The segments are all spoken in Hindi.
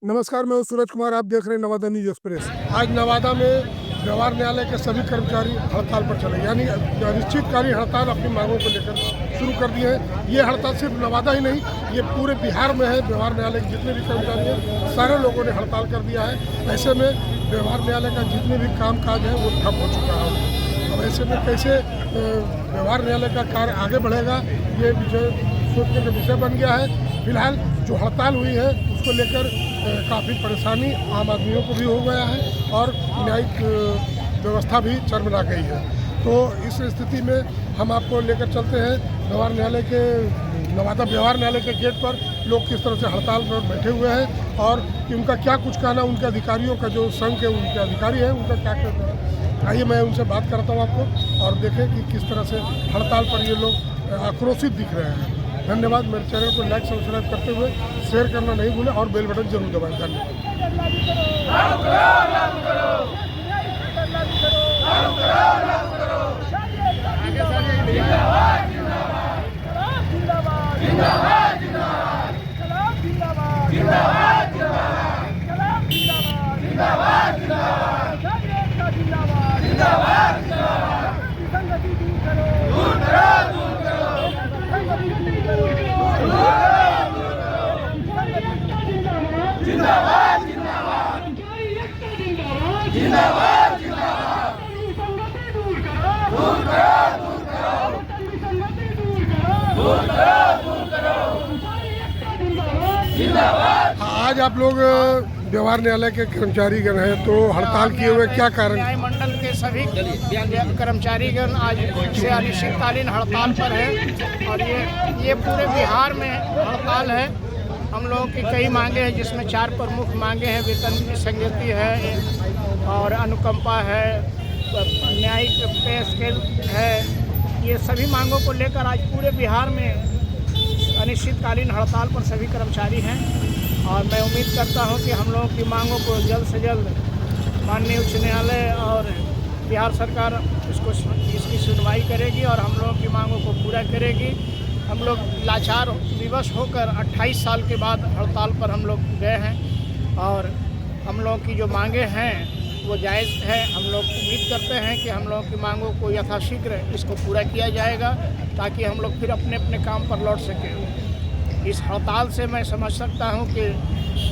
नमस्कार, मैं हूं सूरज कुमार। आप देख रहे हैं नवादा न्यूज एक्सप्रेस। आज नवादा में व्यवहार न्यायालय के सभी कर्मचारी हड़ताल पर चले, यानी अनिश्चितकालीन हड़ताल अपनी मांगों को लेकर शुरू कर दिए हैं। ये हड़ताल सिर्फ नवादा ही नहीं, ये पूरे बिहार में है। व्यवहार न्यायालय के जितने भी कर्मचारी हैं, सारे लोगों ने हड़ताल कर दिया है। ऐसे में व्यवहार न्यायालय का जितने भी काम काज है वो ठप हो चुका है। अब ऐसे में कैसे व्यवहार न्यायालय का कार्य आगे बढ़ेगा, ये विषय सोचने का विषय बन गया है। फिलहाल जो हड़ताल हुई है उसको लेकर काफ़ी परेशानी आम आदमियों को भी हो गया है और न्यायिक व्यवस्था भी चरमरा गई है। तो इस स्थिति में हम आपको लेकर चलते हैं व्यवहार न्यायालय के नवादा व्यवहार न्यायालय के गेट पर लोग किस तरह से हड़ताल पर बैठे हुए हैं और कि उनका क्या कुछ कहना, उनके अधिकारियों का जो संघ के उनके अधिकारी हैं उनका क्या कहना है। आइए मैं उनसे बात करता हूँ आपको और देखें कि किस तरह से हड़ताल पर ये लोग आक्रोशित दिख रहे हैं। धन्यवाद। मेरे चैनल को लाइक सब्सक्राइब करते हुए शेयर करना नहीं भूलें और बेल बटन जरूर दबाएं। आज आप लोग व्यवहार न्यायालय के कर्मचारीगण हैं, तो हड़ताल किए हुए क्या कारण? न्याय मंडल के सभी कर्मचारीगण आज से अनिश्चितकालीन हड़ताल पर है और ये पूरे बिहार में हड़ताल है। हम लोगों की कई मांगे हैं, जिसमें 4 प्रमुख मांगे हैं। वेतन की संगति है और अनुकंपा है, न्यायिक पे स्केल है। ये सभी मांगों को लेकर आज पूरे बिहार में अनिश्चितकालीन हड़ताल पर सभी कर्मचारी हैं और मैं उम्मीद करता हूं कि हम लोगों की मांगों को जल्द से जल्द माननीय उच्च न्यायालय और बिहार सरकार इसकी सुनवाई करेगी और हम लोगों की मांगों को पूरा करेगी। हम लोग लाचार विवश होकर 28 साल के बाद हड़ताल पर हम लोग गए हैं और हम लोगों की जो मांगे हैं वो जायज़ है। हम लोग उम्मीद करते हैं कि हम लोगों की मांगों को यथाशीघ्र इसको पूरा किया जाएगा ताकि हम लोग फिर अपने अपने काम पर लौट सकें। इस हड़ताल से मैं समझ सकता हूं कि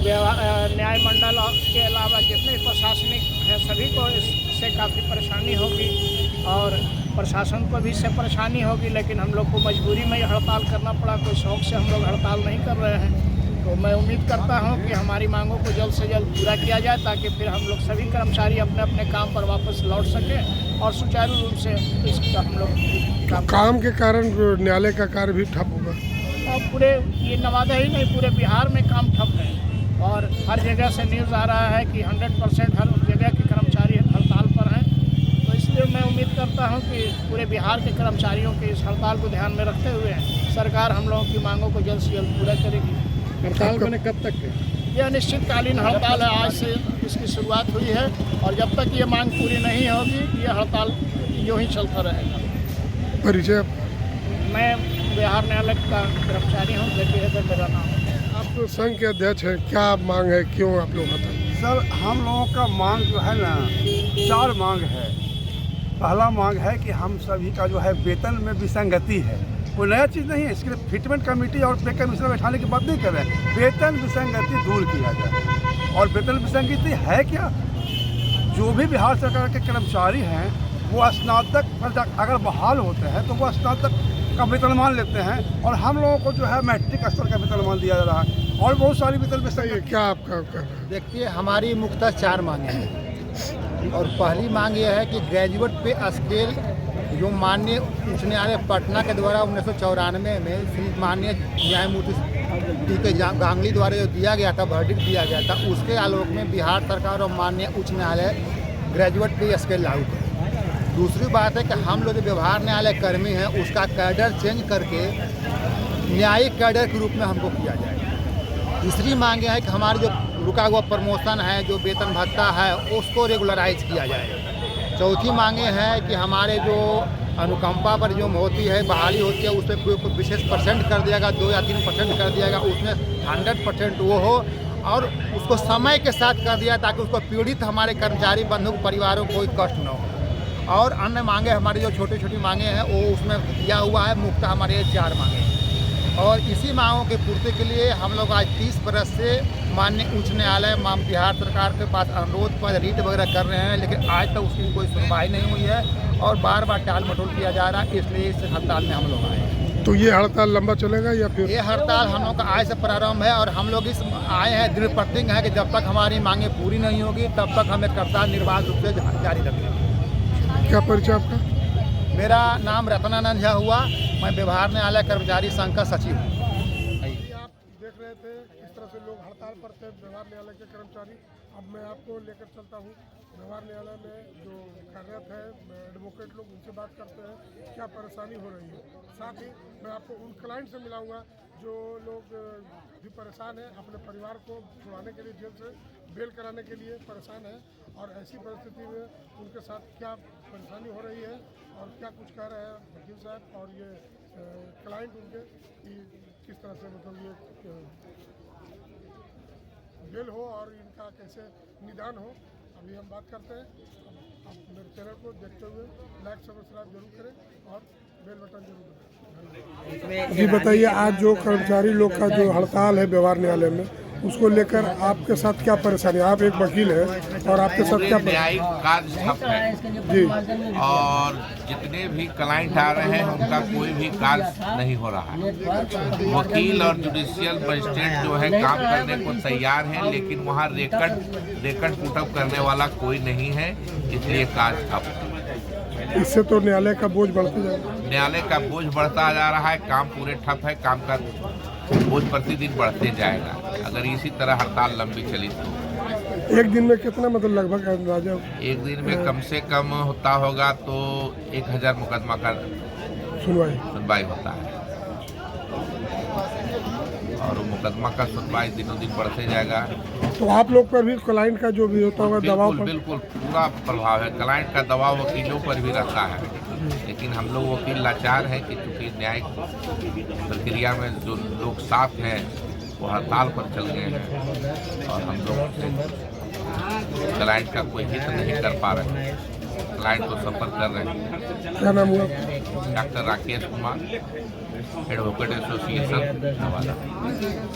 न्याय मंडल के अलावा जितने प्रशासनिक हैं सभी को इससे काफ़ी परेशानी होगी और प्रशासन को भी इससे परेशानी होगी, लेकिन हम लोग को मजबूरी में हड़ताल करना पड़ा। कोई शौक़ से हम लोग हड़ताल नहीं कर रहे हैं। तो मैं उम्मीद करता हूं कि हमारी मांगों को जल्द से जल्द पूरा किया जाए ताकि फिर हम लोग सभी कर्मचारी अपने अपने काम पर वापस लौट सकें और सुचारू रूप से इसका हम लोग काम के कारण न्यायालय का कार्य भी ठप होगा। और पूरे ये नवादा ही नहीं, पूरे बिहार में काम ठप है और हर जगह से न्यूज़ आ रहा है कि 100% हर जगह के कर्मचारी हड़ताल पर हैं। तो इसलिए मैं उम्मीद करता हूं कि पूरे बिहार के कर्मचारियों के इस हड़ताल को ध्यान में रखते हुए सरकार हम लोगों की मांगों को जल्द से जल्द पूरा करेगी। हड़ताल मैंने कब तक है? ये अनिश्चितकालीन हड़ताल है। आज से इसकी शुरुआत हुई है और जब तक ये मांग पूरी नहीं होगी ये हड़ताल यूँ ही चलता रहेगा। परिचय? मैं बिहार न्यायालय का कर्मचारी हूँ, जबकि हैदर मेरा नाम है। आप संघ के अध्यक्ष हैं, क्या मांग है, क्यों आप लोग हड़ताल? सर, हम लोगों का मांग जो है ना 4 मांग है। पहला मांग है कि हम सभी का जो है वेतन में विसंगति है, कोई नया चीज़ नहीं है। इसके लिए फिटमेंट कमेटी और पे कमीशन बैठाने की बात नहीं कर रहे हैं। वेतन विसंगति दूर किया जाए। और वेतन विसंगति है क्या? जो भी बिहार सरकार के कर्मचारी हैं वो स्नातक पर अगर बहाल होते हैं तो वो स्नातक का वेतनमान लेते हैं और हम लोगों को जो है मैट्रिक स्तर का वेतनमान दिया जा रहा है और बहुत सारी वेतन विसंगति। क्या आपका कहना है? देखिए, हमारी मुख्यतः 4 मांगे हैं और पहली मांग यह है कि ग्रेजुएट पे स्केल जो माननीय उच्च न्यायालय पटना के द्वारा 1994 में श्री माननीय न्यायमूर्ति टी.के. गांगुली द्वारा जो दिया गया था, वर्डिक्ट दिया गया था, उसके आलोक में बिहार सरकार और माननीय उच्च न्यायालय ग्रेजुएट पे स्केल लागू करे। दूसरी बात है कि हम लोग जो व्यवहार न्यायालय कर्मी हैं उसका कैडर चेंज करके न्यायिक कैडर के रूप में हमको किया जाए। तीसरी मांग है कि हमारी जो रुका हुआ प्रमोशन है, जो वेतन भत्ता है, उसको रेगुलराइज किया जाए। चौथी मांगे हैं कि हमारे जो अनुकंपा पर जो होती है, बहाली होती है, उस पर कोई विशेष % कर दिया गया, 2 या 3% कर दिया गया, उसमें 100% वो हो और उसको समय के साथ कर दिया ताकि उसको पीड़ित हमारे कर्मचारी बंधु परिवारों को कोई कष्ट न हो। और अन्य मांगे हमारी जो छोटी छोटी मांगे हैं वो उसमें दिया हुआ है, मुख्यतः हमारे ये 4 मांगे हैं। और इसी मांगों की पूर्ति के लिए हम लोग आज 30 बरस से माननीय उच्च न्यायालय बिहार सरकार के पास अनुरोध पर रीट वगैरह कर रहे हैं, लेकिन आज तक उसकी कोई सुनवाई नहीं हुई है और बार बार टाल मटोल किया जा रहा है। इसलिए इस हड़ताल में हम लोग आए हैं। तो ये हड़ताल लंबा चलेगा या फिर? ये हड़ताल हम लोग का आज से प्रारंभ है और हम लोग इस आए हैं दृढ़ प्रतिज्ञ है कि जब तक हमारी मांगे पूरी नहीं होगी तब तक हमें हड़ताल निर्बाध रूप से जारी रखेंगे। क्या परिचय आपका? मेरा नाम रत्नानंद झा हुआ, मैं व्यवहार न्यायालय कर्मचारी संघ का सचिव हूँ। आप देख रहे थे किस तरह से लोग हड़ताल पर थे, व्यवहार न्यायालय के कर्मचारी। अब मैं आपको लेकर चलता हूँ व्यवहार न्यायालय में जो कार्यरत है एडवोकेट लोग, उनसे बात करते हैं क्या परेशानी हो रही है। साथ ही मैं आपको उन क्लाइंट से मिलाऊंगा जो लोग भी परेशान हैं, अपने परिवार को छुड़ाने के लिए जेल से बेल कराने के लिए परेशान है और ऐसी परिस्थिति में उनके साथ क्या परेशानी हो रही है और क्या कुछ कह रहे हैं वकील साहब और ये क्लाइंट उनके कि किस तरह से मतलब ये बेल हो और इनका कैसे निदान हो। अभी हम बात करते हैं। आप मेरे चैनल को देखते हुए लाइक सब्सक्राइब जरूर करें और बेल बटन जरूर दबाएं। जी बताइए, आज जो कर्मचारी लोग का जो हड़ताल है व्यवहार न्यायालय में, उसको लेकर आपके साथ क्या परेशानी? आप एक वकील हैं और आपके साथ क्या न्यायिक कार्य ठप है जी, और जितने भी क्लाइंट आ रहे हैं उनका कोई भी कार्य नहीं हो रहा है। वकील और जुडिशियल मजिस्ट्रेट जो है काम करने को तैयार हैं, लेकिन वहाँ रेकर्ड पुटअप करने वाला कोई नहीं है, इसलिए कार्य ठप है। इससे तो न्यायालय का बोझ बढ़ते जाएगा। न्यायालय का बोझ बढ़ता जा रहा है, काम पूरे ठप है, काम का बोझ प्रतिदिन बढ़ते जाएगा अगर इसी तरह हड़ताल लंबी चली तो। एक दिन में कितना मतलब लगभग अंदाजा? एक दिन में कम से कम होता होगा तो 1000 मुकदमा का सुनवाई होता है और मुकदमा का सुनवाई दिनों दिन बढ़ते जाएगा। तो आप लोग पर भी क्लाइंट का जो भी होता होगा दबाव? बिल्कुल पूरा प्रभाव है। क्लाइंट का दबाव वकीलों पर भी रहता है, लेकिन हम लोग वकील लाचार हैं कि चूँकि न्यायिक प्रक्रिया में जो लोग साथ हैं वो हड़ताल पर चल गए हैं और हम लोग क्लाइंट का कोई हित नहीं कर पा रहे हैं, क्लाइंट को सफर कर रहे हैं। क्या नाम हुआ? Doctor Rakesh Kumar, advocate association Nawada.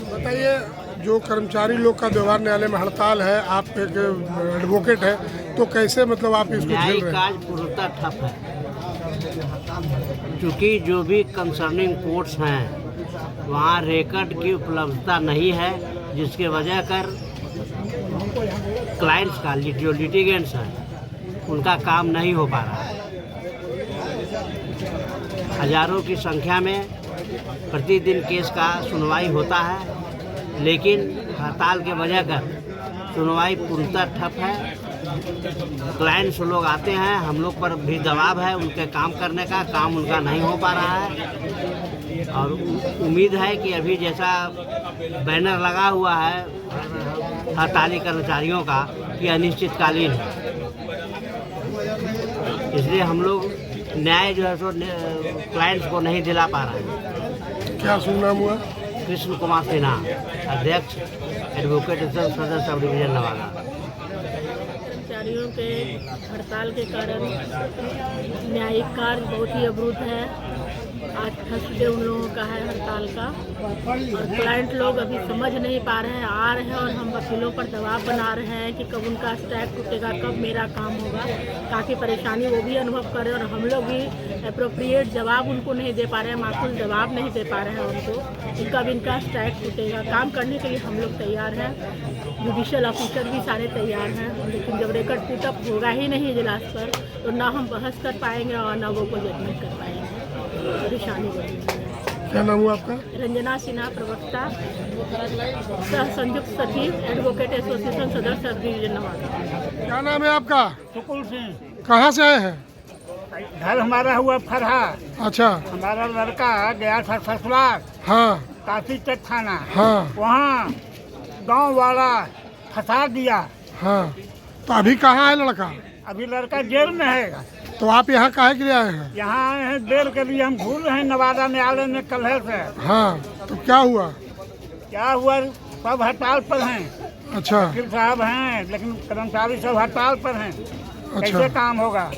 बताइए, जो कर्मचारी लोग का व्यवहार न्यायालय में हड़ताल है, आप एक एडवोकेट है, तो कैसे मतलब आप इसको झेल न्यायिक रहे हैं? कार्य पूर्णतः ठप है, क्योंकि जो भी कंसर्निंग कोर्ट्स हैं वहाँ रिकॉर्ड की उपलब्धता नहीं है, जिसके वजह कर क्लाइंट्स का जो लिटिगेंट्स हैं उनका काम नहीं हो पा रहा है। हजारों की संख्या में प्रतिदिन केस का सुनवाई होता है, लेकिन हड़ताल के वजह कर सुनवाई पूर्णतः ठप है। क्लाइंट्स लोग आते हैं, हम लोग पर भी दबाव है उनके काम करने का, काम उनका नहीं हो पा रहा है और उम्मीद है कि अभी जैसा बैनर लगा हुआ है हड़ताली कर्मचारियों का कि अनिश्चितकालीन है, इसलिए हम लोग न्याय जो है सो क्लाइंट्स को नहीं दिला पा रहे हैं। क्या सुनाम हुआ? कृष्ण कुमार सिन्हा, अध्यक्ष एडवोकेट सदर सब डिवीजन नवादा। कर्मचारियों के हड़ताल के कारण न्यायिक कार्य बहुत ही अवरुद्ध है। आज फर्स्ट डे उन लोगों का है हड़ताल का और क्लाइंट लोग अभी समझ नहीं पा रहे हैं, आ रहे हैं और हम वकीलों पर दबाव बना रहे हैं कि कब उनका स्ट्राइक टूटेगा, कब मेरा काम होगा। काफ़ी परेशानी वो भी अनुभव कर रहे हैं और हम लोग भी अप्रोप्रिएट जवाब उनको नहीं दे पा रहे हैं, माकूल जवाब नहीं दे पा रहे हैं उनको कि कब इनका स्ट्राइक टूटेगा। काम करने के लिए हम लोग तैयार हैं, जुडिशियल ऑफिसर भी सारे तैयार हैं, लेकिन जब रिकॉर्ड पुटअप होगा ही नहीं इजलास पर तो ना हम बहस कर पाएंगे और ना वो को जजमेंट कर पाएंगे। परेशानी बढ़ी है। क्या नाम हुआ आपका? रंजना सिन्हा, प्रवक्ता, सह संयुक्त सचिव, एडवोकेट एसोसिएशन सदर सब डिवीजन नवादा। क्या नाम है आपका? सुकुल सिंह। कहाँ से आए हैं? घर हमारा हुआ फरहा। अच्छा। हमारा लड़का गया था ससुराल, हाँ काशी तक थाना, हाँ वहाँ गांव वाला फंसा दिया। हाँ, तो अभी कहाँ है लड़का? अभी लड़का जेल में है। तो आप यहाँ काहे के लिए आए हैं? यहाँ आए हैं बेल के लिए, हम घूर रहे हैं नवादा न्यायालय में कल से। हाँ, तो क्या हुआ? क्या हुआ, सब हड़ताल पर हैं। अच्छा वकील साहब हैं लेकिन कर्मचारी सब हड़ताल पर हैं। अच्छा। कैसे काम होगा?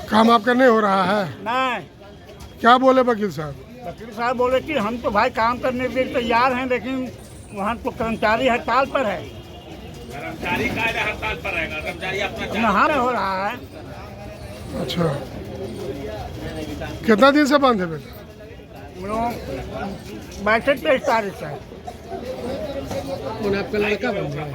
काम आपका नहीं हो रहा है? नहीं, क्या बोले वकील साहब? वकील साहब बोले कि हम तो भाई काम करने के लिए तैयार हैं, लेकिन वहाँ तो कर्मचारी हड़ताल पर है। कर्मचारी का हड़ताल पर रहेगा, कर्मचारी अपना नहा हो रहा है। अच्छा, कितना दिन से बंद है बेटा? 22-23 तारीख से। आपका लड़का बंद है?